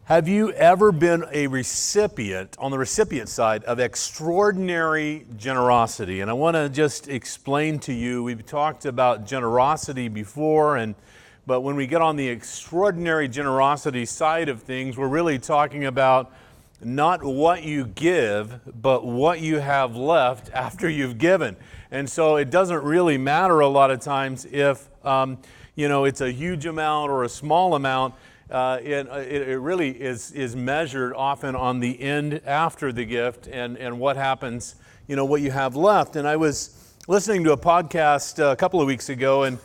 Have you ever been a recipient, on the recipient side, of extraordinary generosity? And I want to just explain to you, we've talked about generosity before, but when we get on the extraordinary generosity side of things, we're really talking about not what you give, but what you have left after you've given. And so it doesn't really matter a lot of times if it's a huge amount or a small amount. It really is measured often on the end after the gift and what happens, what you have left. And I was listening to a podcast a couple of weeks ago and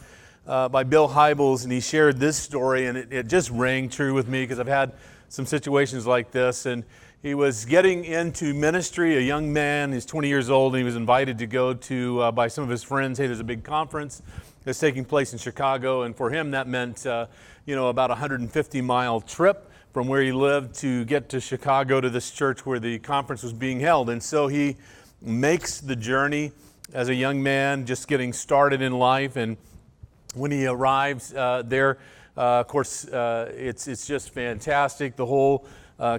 by Bill Hybels, and he shared this story, and it just rang true with me because I've had some situations like this. And he was getting into ministry, a young man, he's 20 years old, and he was invited to go to, by some of his friends, hey, there's a big conference that's taking place in Chicago, and for him that meant about a 150-mile trip from where he lived to get to Chicago to this church where the conference was being held. And so he makes the journey as a young man, just getting started in life. And when he arrives there, of course, it's just fantastic. The whole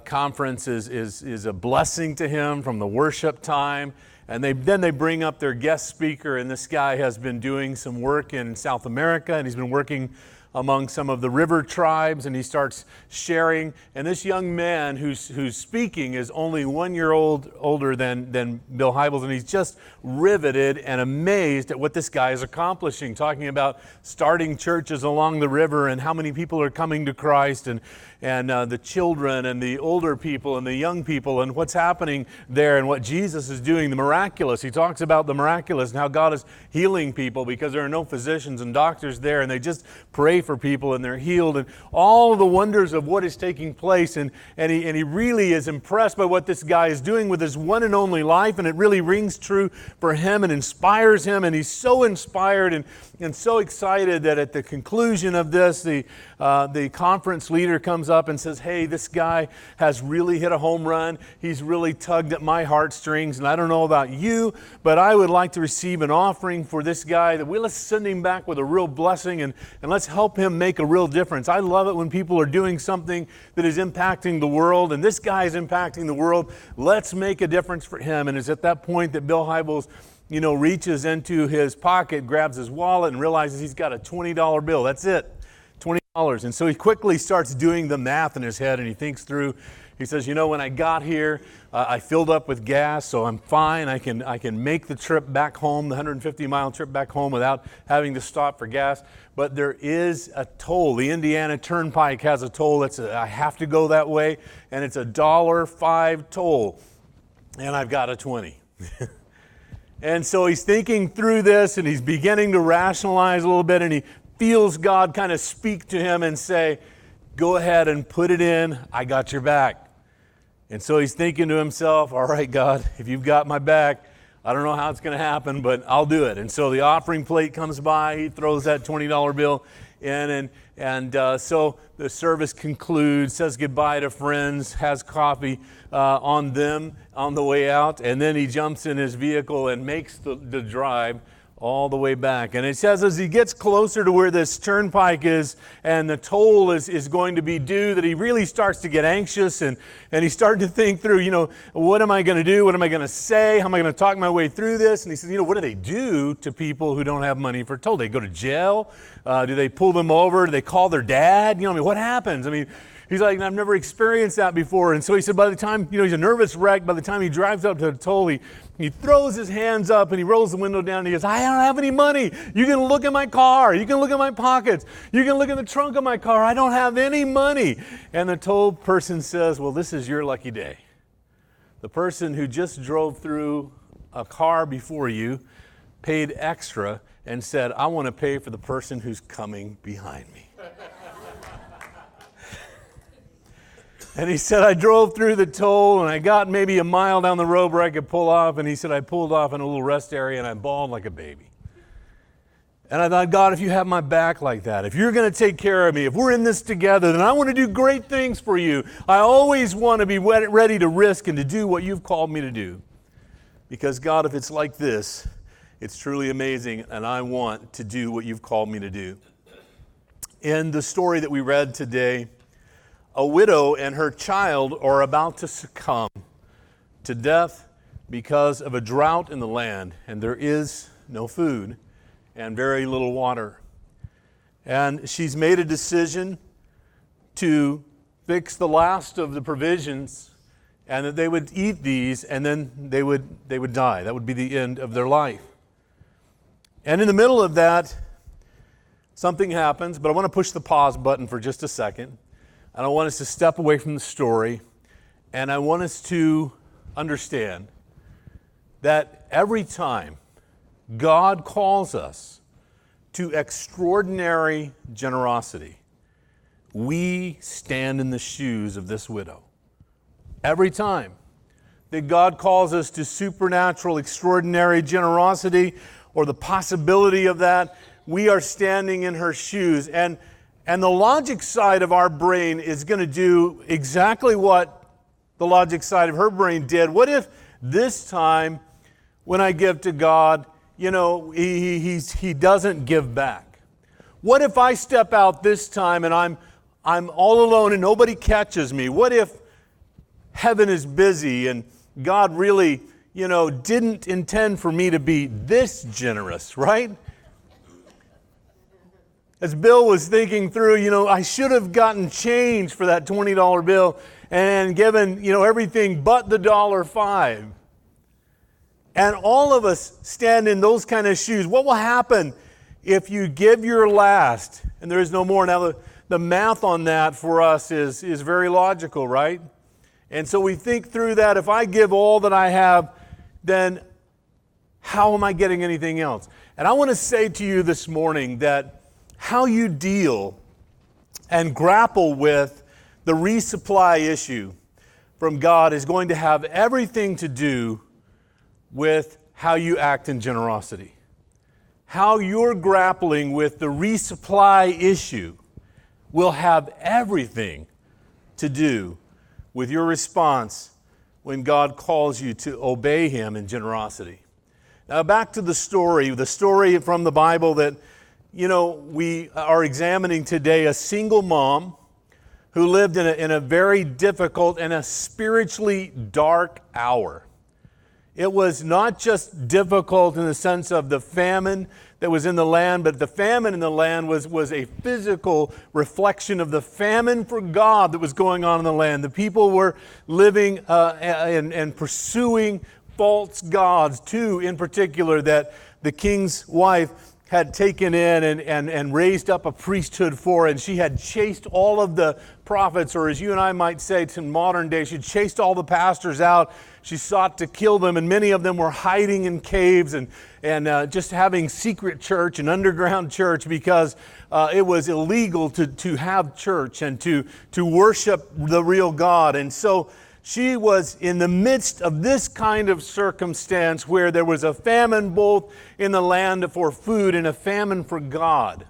conference is a blessing to him from the worship time. And then they bring up their guest speaker, and this guy has been doing some work in South America, and he's been working among some of the river tribes, and he starts sharing. And this young man who's speaking is only 1 year older than Bill Hybels, and he's just riveted and amazed at what this guy is accomplishing, talking about starting churches along the river and how many people are coming to Christ, and the children and the older people and the young people and what's happening there and what Jesus is doing, the miraculous. He talks about the miraculous and how God is healing people because there are no physicians and doctors there, and they just pray for people and they're healed, and all the wonders of what is taking place. And he really is impressed by what this guy is doing with his one and only life, and it really rings true for him and inspires him, and he's so inspired and so excited that at the conclusion of this, the conference leader comes up and says, hey, this guy has really hit a home run. He's really tugged at my heartstrings, and I don't know about you, but I would like to receive an offering for this guy. Let's send him back with a real blessing, and let's help him make a real difference. I love it when people are doing something that is impacting the world, and this guy is impacting the world. Let's make a difference for him. And it's at that point that Bill Hybels reaches into his pocket, grabs his wallet, and realizes he's got a $20 bill. That's it, $20. And so he quickly starts doing the math in his head, and he thinks through. He says, when I got here, I filled up with gas, so I'm fine. I can make the trip back home, the 150-mile trip back home without having to stop for gas. But there is a toll. The Indiana Turnpike has a toll. I have to go that way, and it's a $1.05 toll, and I've got a 20. And so he's thinking through this, and he's beginning to rationalize a little bit, and he feels God kind of speak to him and say, go ahead and put it in. I got your back. And so he's thinking to himself, all right, God, if you've got my back, I don't know how it's going to happen, but I'll do it. And so the offering plate comes by. He throws that $20 bill in, and so the service concludes, says goodbye to friends, has coffee on them on the way out, and then he jumps in his vehicle and makes the drive all the way back. And it says as he gets closer to where this turnpike is and the toll is going to be due, that he really starts to get anxious, and he's starting to think through, what am I going to do? What am I going to say? How am I going to talk my way through this? And he says, what do they do to people who don't have money for toll? They go to jail? Do they pull them over? Do they call their dad? What happens? He's like, I've never experienced that before. And so he said by the time, he's a nervous wreck. By the time he drives up to the toll, he throws his hands up and he rolls the window down and he goes, I don't have any money. You can look in my car. You can look in my pockets. You can look in the trunk of my car. I don't have any money. And the toll person says, well, this is your lucky day. The person who just drove through a car before you paid extra and said, I want to pay for the person who's coming behind me. And he said, I drove through the toll and I got maybe a mile down the road where I could pull off. And he said, I pulled off in a little rest area and I bawled like a baby. And I thought, God, if you have my back like that, if you're going to take care of me, if we're in this together, then I want to do great things for you. I always want to be ready to risk and to do what you've called me to do. Because God, if it's like this, it's truly amazing, and I want to do what you've called me to do. In the story that we read today, a widow and her child are about to succumb to death because of a drought in the land, and there is no food and very little water. And she's made a decision to fix the last of the provisions, and that they would eat these, and then they would die. That would be the end of their life. And in the middle of that, something happens, but I want to push the pause button for just a second. And I want us to step away from the story, and I want us to understand that every time God calls us to extraordinary generosity, we stand in the shoes of this widow. Every time that God calls us to supernatural, extraordinary generosity, or the possibility of that, we are standing in her shoes. And the logic side of our brain is going to do exactly what the logic side of her brain did. What if this time when I give to God, he doesn't give back? What if I step out this time and I'm all alone and nobody catches me? What if heaven is busy and God really, didn't intend for me to be this generous, right? As Bill was thinking through, I should have gotten change for that $20 bill and given, everything but the $5. And all of us stand in those kind of shoes. What will happen if you give your last and there is no more? Now, the math on that for us is very logical, right? And so we think through that. If I give all that I have, then how am I getting anything else? And I want to say to you this morning that how you deal and grapple with the resupply issue from God is going to have everything to do with how you act in generosity. How you're grappling with the resupply issue will have everything to do with your response when God calls you to obey Him in generosity. Now back to the story from the Bible that we are examining today. A single mom who lived in a very difficult and a spiritually dark hour. It was not just difficult in the sense of the famine that was in the land, but the famine in the land was a physical reflection of the famine for God that was going on in the land. The people were living and pursuing false gods, two in particular that the king's wife had taken in and raised up a priesthood for, and she had chased all of the prophets, or as you and I might say to modern day, she chased all the pastors out. She sought to kill them, and many of them were hiding in caves and just having secret church and underground church because it was illegal to have church and to worship the real God. And so she was in the midst of this kind of circumstance where there was a famine both in the land for food and a famine for God.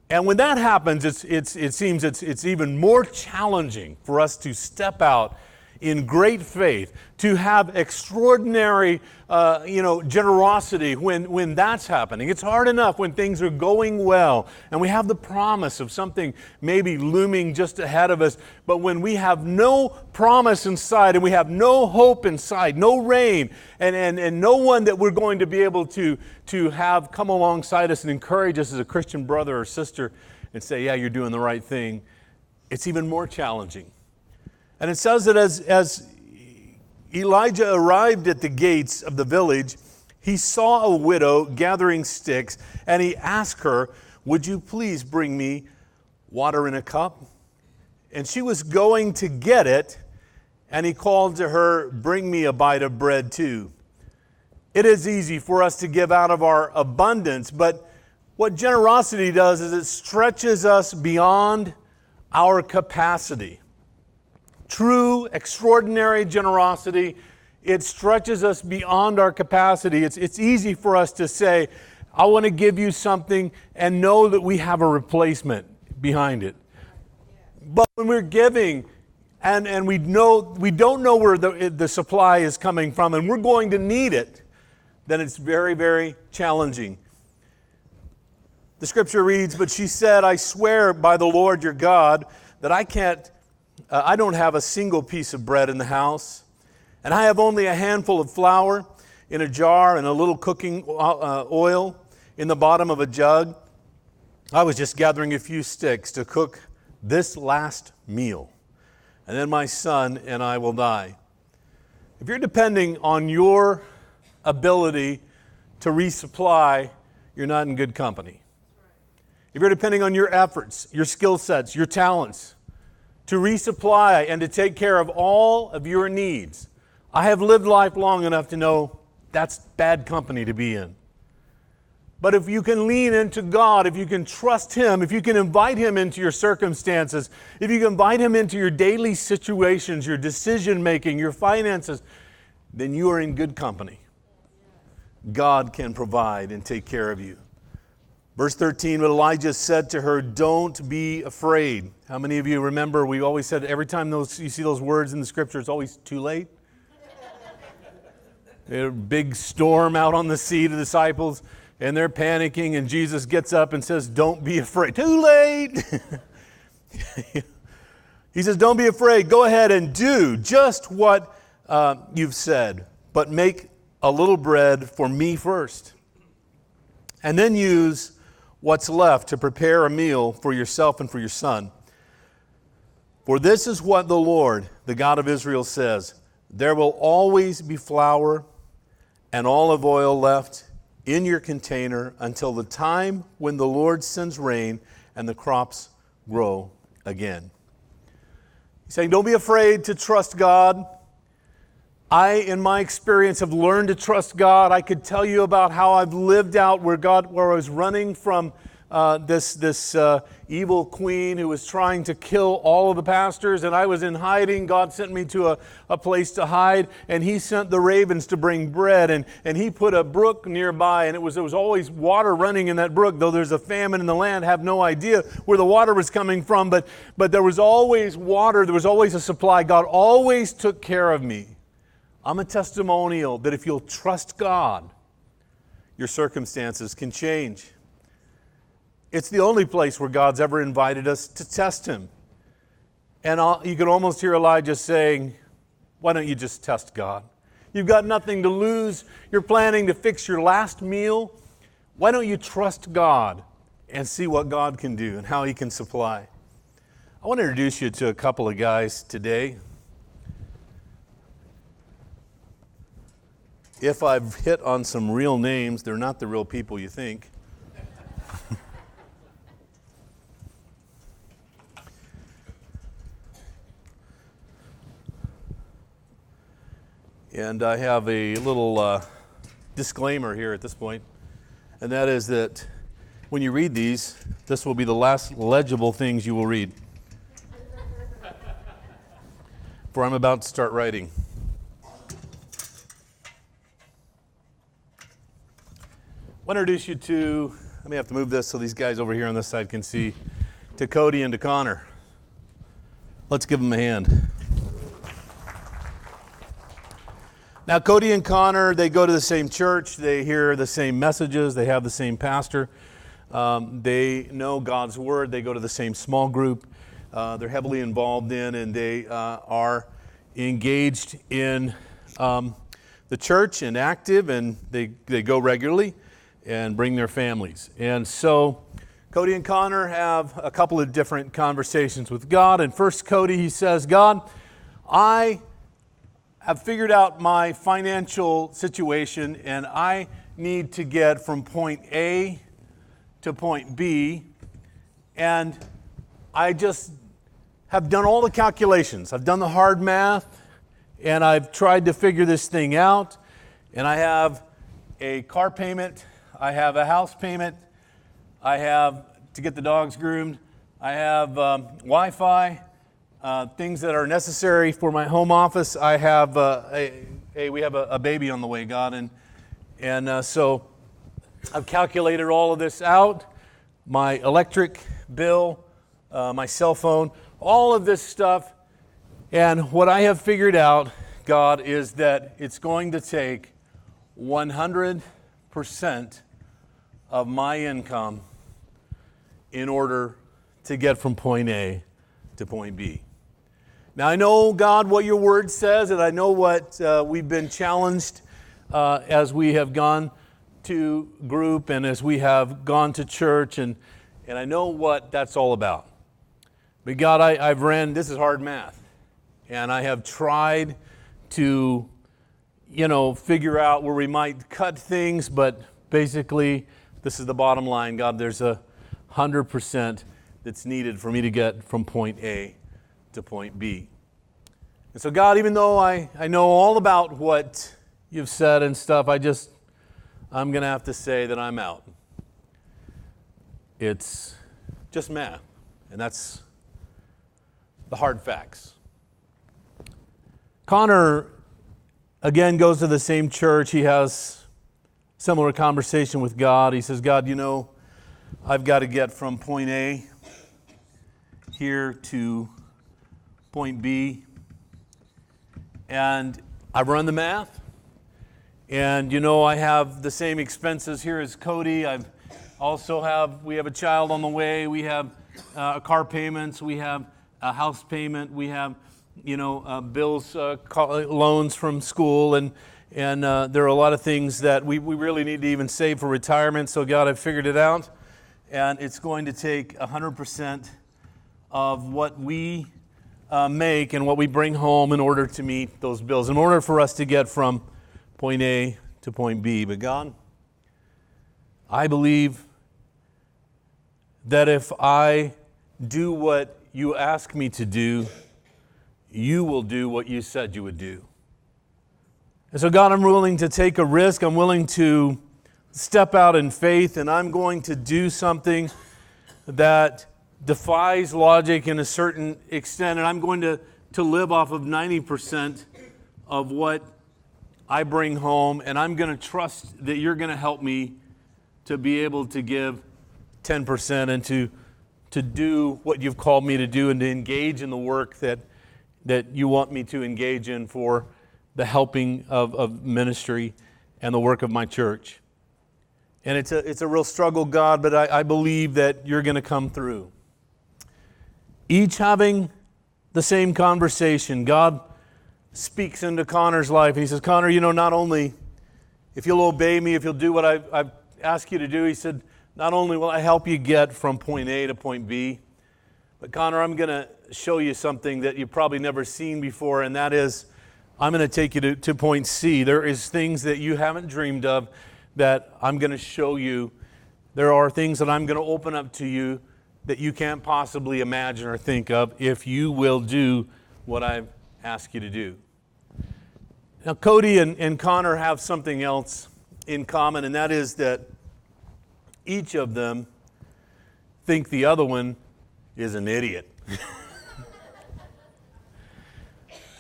And when that happens, it seems it's even more challenging for us to step out in great faith, to have extraordinary generosity when that's happening. It's hard enough when things are going well and we have the promise of something maybe looming just ahead of us. But when we have no promise inside and we have no hope inside, no rain, and no one that we're going to be able to have come alongside us and encourage us as a Christian brother or sister and say, yeah, you're doing the right thing, it's even more challenging. And it says that as Elijah arrived at the gates of the village, he saw a widow gathering sticks, and he asked her, "Would you please bring me water in a cup?" And she was going to get it, and he called to her, "Bring me a bite of bread too." It is easy for us to give out of our abundance, but what generosity does is it stretches us beyond our capacity. True, extraordinary generosity, it stretches us beyond our capacity. It's easy for us to say, I want to give you something, and know that we have a replacement behind it. But when we're giving and we don't know where the supply is coming from, and we're going to need it, then it's very, very challenging. The scripture reads, "But she said, I swear by the Lord your God, that I don't have a single piece of bread in the house, and I have only a handful of flour in a jar and a little cooking oil in the bottom of a jug. I was just gathering a few sticks to cook this last meal, and then my son and I will die. If you're depending on your ability to resupply, you're not in good company. If you're depending on your efforts, your skill sets, your talents to resupply and to take care of all of your needs, I have lived life long enough to know that's bad company to be in. But if you can lean into God, if you can trust Him, if you can invite Him into your circumstances, if you can invite Him into your daily situations, your decision making, your finances, then you are in good company. God can provide and take care of you. Verse 13, but Elijah said to her, don't be afraid. How many of you remember we always said every time you see those words in the scripture, it's always too late? A big storm out on the sea, the disciples, and they're panicking, and Jesus gets up and says, don't be afraid. Too late! He says, don't be afraid. Go ahead and do just what you've said, but make a little bread for me first. And then use what's left to prepare a meal for yourself and for your son. For this is what the Lord, the God of Israel, says, there will always be flour and olive oil left in your container until the time when the Lord sends rain and the crops grow again. He's saying, don't be afraid to trust God. I, in my experience, have learned to trust God. I could tell you about how I've lived out where I was running from this evil queen who was trying to kill all of the pastors, and I was in hiding. God sent me to a place to hide, and He sent the ravens to bring bread, and He put a brook nearby, and there was always water running in that brook. Though there's a famine in the land, have no idea where the water was coming from, but there was always water. There was always a supply. God always took care of me. I'm a testimonial that if you'll trust God, your circumstances can change. It's the only place where God's ever invited us to test Him. And you can almost hear Elijah saying, why don't you just test God? You've got nothing to lose. You're planning to fix your last meal. Why don't you trust God and see what God can do and how He can supply? I want to introduce you to a couple of guys today. If I've hit on some real names, they're not the real people you think. And I have a little disclaimer here at this point, and that is that when you read these, this will be the last legible things you will read. For I'm about to start writing. I want to introduce you to, I may have to move this so these guys over here on this side can see, to Cody and to Connor. Let's give them a hand. Now, Cody and Connor, they go to the same church, they hear the same messages, they have the same pastor, they know God's Word, they go to the same small group, they're heavily involved in, and they are engaged in the church and active, and they go regularly and bring their families. And so Cody and Connor have a couple of different conversations with God. And first, Cody, he says, God, I have figured out my financial situation, and I need to get from point A to point B, and I just have done all the calculations. I've done the hard math, and I've tried to figure this thing out, and I have a car payment, I have a house payment, I have to get the dogs groomed, I have Wi-Fi, things that are necessary for my home office. I have we have a baby on the way, God, and so I've calculated all of this out. My electric bill, my cell phone, all of this stuff, and what I have figured out, God, is that it's going to take 100% of my income in order to get from point A to point B. Now, I know, God, what your word says, and I know what we've been challenged as we have gone to group and as we have gone to church, and I know what that's all about. But God, I've ran, this is hard math, and I have tried to, figure out where we might cut things, but basically, this is the bottom line. God, there's 100% that's needed for me to get from point A to point B. And so God, even though I know all about what you've said and stuff, I'm going to have to say that I'm out. It's just math, and that's the hard facts. Connor, again, goes to the same church. He has similar conversation with God. He says, God, I've got to get from point A here to point B. And I've run the math. And I have the same expenses here as Cody. We have a child on the way. We have car payments. We have a house payment. We have, bills, loans from school. And there are a lot of things that we really need to even save for retirement. So God, I've figured it out. And it's going to take 100% of what we make and what we bring home in order to meet those bills, in order for us to get from point A to point B. But God, I believe that if I do what you ask me to do, you will do what you said you would do. And so God, I'm willing to take a risk. I'm willing to step out in faith, and I'm going to do something that defies logic in a certain extent, and I'm going to live off of 90% of what I bring home, and I'm going to trust that you're going to help me to be able to give 10% and to do what you've called me to do and to engage in the work that you want me to engage in for the helping of ministry and the work of my church. And it's a real struggle, God, but I believe that you're going to come through. Each having the same conversation. God speaks into Connor's life, and he says, Connor, not only if you'll obey me, if you'll do what I've asked you to do, he said, not only will I help you get from point A to point B, but Connor, I'm going to show you something that you've probably never seen before, and that is I'm going to take you to point C. There is things that you haven't dreamed of that I'm going to show you. There are things that I'm going to open up to you that you can't possibly imagine or think of if you will do what I've asked you to do. Now, Cody and Connor have something else in common, and that is that each of them think the other one is an idiot.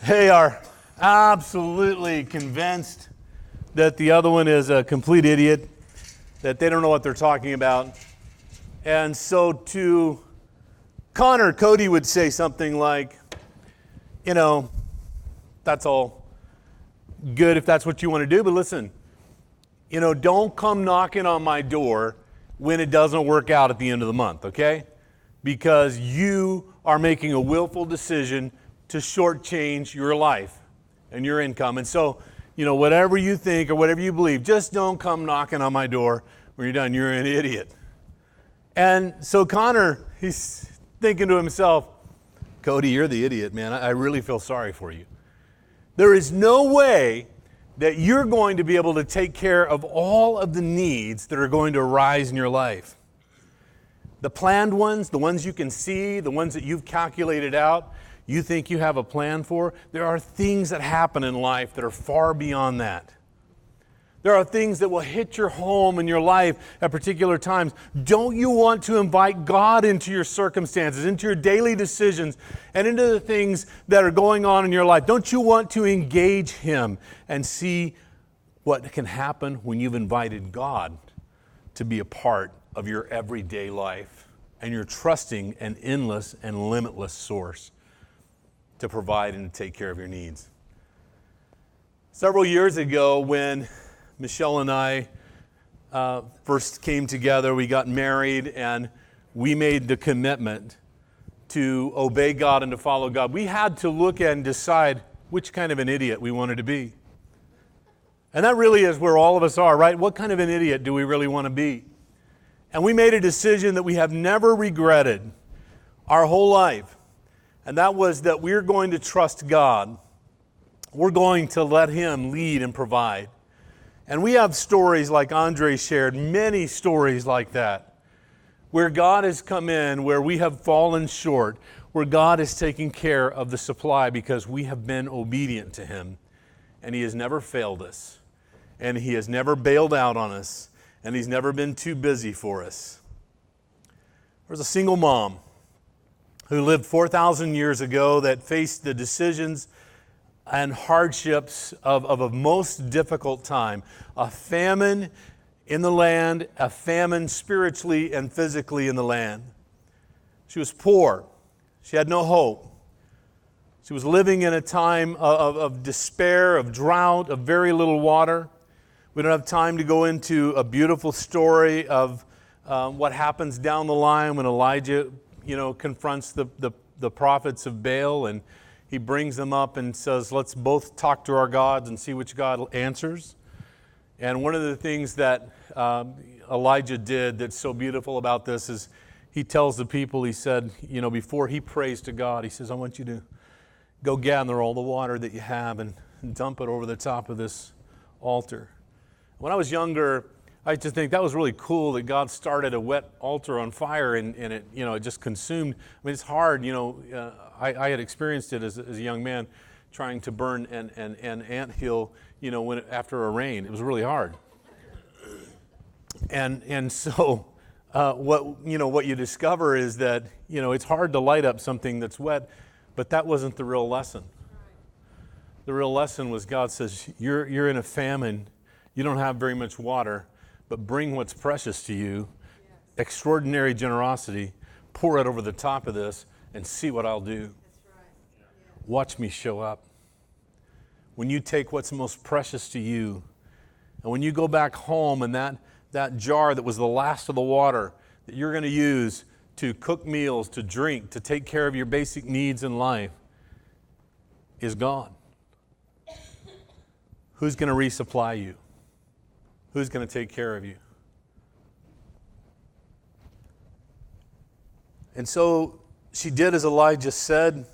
They are absolutely convinced that the other one is a complete idiot, that they don't know what they're talking about. And so to Connor, Cody would say something like, that's all good if that's what you want to do, but listen, don't come knocking on my door when it doesn't work out at the end of the month, okay? Because you are making a willful decision to shortchange your life and your income. And so, whatever you think or whatever you believe, just don't come knocking on my door when you're done. You're an idiot. And so Connor, he's thinking to himself, Cody, you're the idiot, man. I really feel sorry for you. There is no way that you're going to be able to take care of all of the needs that are going to arise in your life. The planned ones, the ones you can see, the ones that you've calculated out, you think you have a plan for, there are things that happen in life that are far beyond that. There are things that will hit your home and your life at particular times. Don't you want to invite God into your circumstances, into your daily decisions, and into the things that are going on in your life? Don't you want to engage Him and see what can happen when you've invited God to be a part of your everyday life and you're trusting an endless and limitless source to provide and to take care of your needs? Several years ago, when Michelle and I first came together, we got married, and we made the commitment to obey God and to follow God, we had to look and decide which kind of an idiot we wanted to be. And that really is where all of us are, right? What kind of an idiot do we really want to be? And we made a decision that we have never regretted our whole life. And that was that we're going to trust God. We're going to let Him lead and provide. And we have stories like Andre shared, many stories like that, where God has come in, where we have fallen short, where God has taken care of the supply because we have been obedient to Him. And He has never failed us. And He has never bailed out on us. And He's never been too busy for us. There's a single mom who lived 4,000 years ago that faced the decisions and hardships of a most difficult time. A famine in the land, a famine spiritually and physically in the land. She was poor. She had no hope. She was living in a time of despair, of drought, of very little water. We don't have time to go into a beautiful story of what happens down the line when Elijah, confronts the prophets of Baal, and he brings them up and says, let's both talk to our gods and see which God answers. And one of the things that Elijah did that's so beautiful about this is he tells the people, he said, before he prays to God, he says, I want you to go gather all the water that you have and dump it over the top of this altar. When I was younger, I used to think that was really cool that God started a wet altar on fire and it, it just consumed. I mean, it's hard, I had experienced it as a young man trying to burn an anthill, after a rain. It was really hard. And so what you discover is that, it's hard to light up something that's wet, but that wasn't the real lesson. The real lesson was God says, you're in a famine. You don't have very much water, but bring what's precious to you, extraordinary generosity, pour it over the top of this, and see what I'll do. That's right. Watch me show up. When you take what's most precious to you, and when you go back home and that jar that was the last of the water that you're going to use to cook meals, to drink, to take care of your basic needs in life is gone. Who's going to resupply you? Who's going to take care of you? And so she did as Elijah said,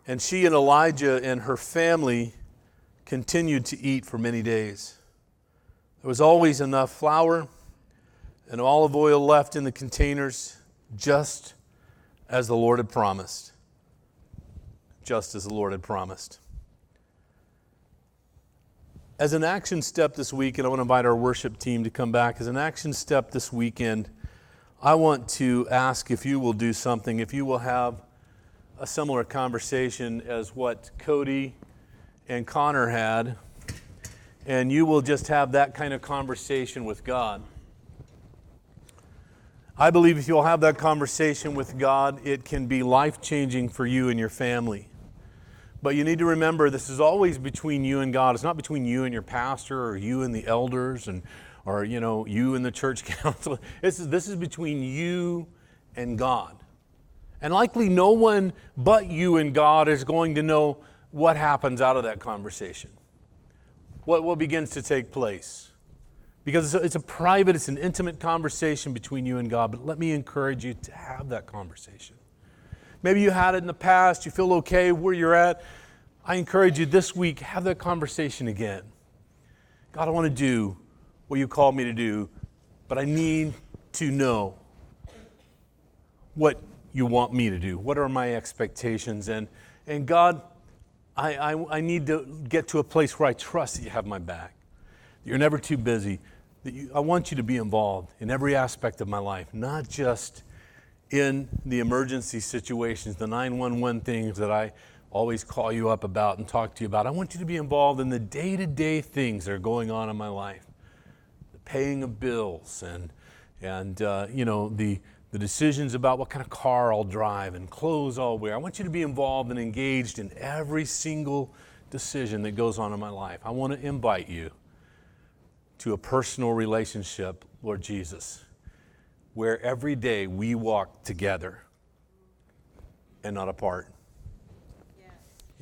and she and Elijah and her family continued to eat for many days. There was always enough flour and olive oil left in the containers, just as the Lord had promised. Just as the Lord had promised. As an action step this week, and I want to invite our worship team to come back, as an action step this weekend, I want to ask if you will do something, if you will have a similar conversation as what Cody and Connor had, and you will just have that kind of conversation with God. I believe if you'll have that conversation with God, it can be life-changing for you and your family. But you need to remember, this is always between you and God. It's not between you and your pastor or you and the elders or you and the church council. This is between you and God. And likely no one but you and God is going to know what happens out of that conversation. What begins to take place. Because it's a private, it's an intimate conversation between you and God. But let me encourage you to have that conversation. Maybe you had it in the past, you feel okay where you're at. I encourage you this week, have that conversation again. God, I want to do what you called me to do, but I need to know what you want me to do. What are my expectations? And God, I need to get to a place where I trust that you have my back. That you're never too busy. I want you to be involved in every aspect of my life, not just in the emergency situations, the 911 things that I always call you up about and talk to you about. I want you to be involved in the day-to-day things that are going on in my life. The paying of bills and the decisions about what kind of car I'll drive and clothes I'll wear. I want you to be involved and engaged in every single decision that goes on in my life. I want to invite you to a personal relationship, Lord Jesus. where every day we walk together and not apart.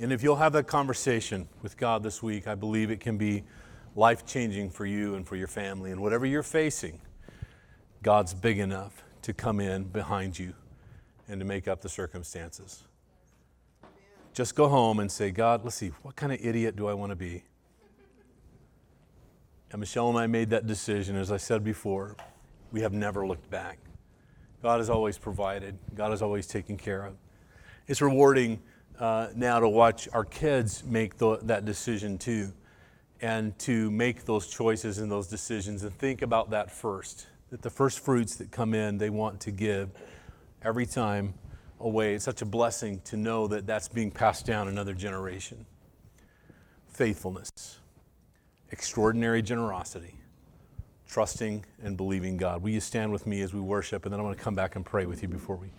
And if you'll have that conversation with God this week, I believe it can be life-changing for you and for your family. And whatever you're facing, God's big enough to come in behind you and to make up the circumstances. Just go home and say, God, let's see, what kind of idiot do I want to be? And Michelle and I made that decision. As I said before, we have never looked back. God has always provided. God has always taken care of. It's rewarding now to watch our kids make that decision too, and to make those choices and those decisions and think about that first, that the first fruits that come in, they want to give every time away. It's such a blessing to know that that's being passed down another generation. Faithfulness, extraordinary generosity, trusting and believing God. Will you stand with me as we worship, and then I want to come back and pray with you before we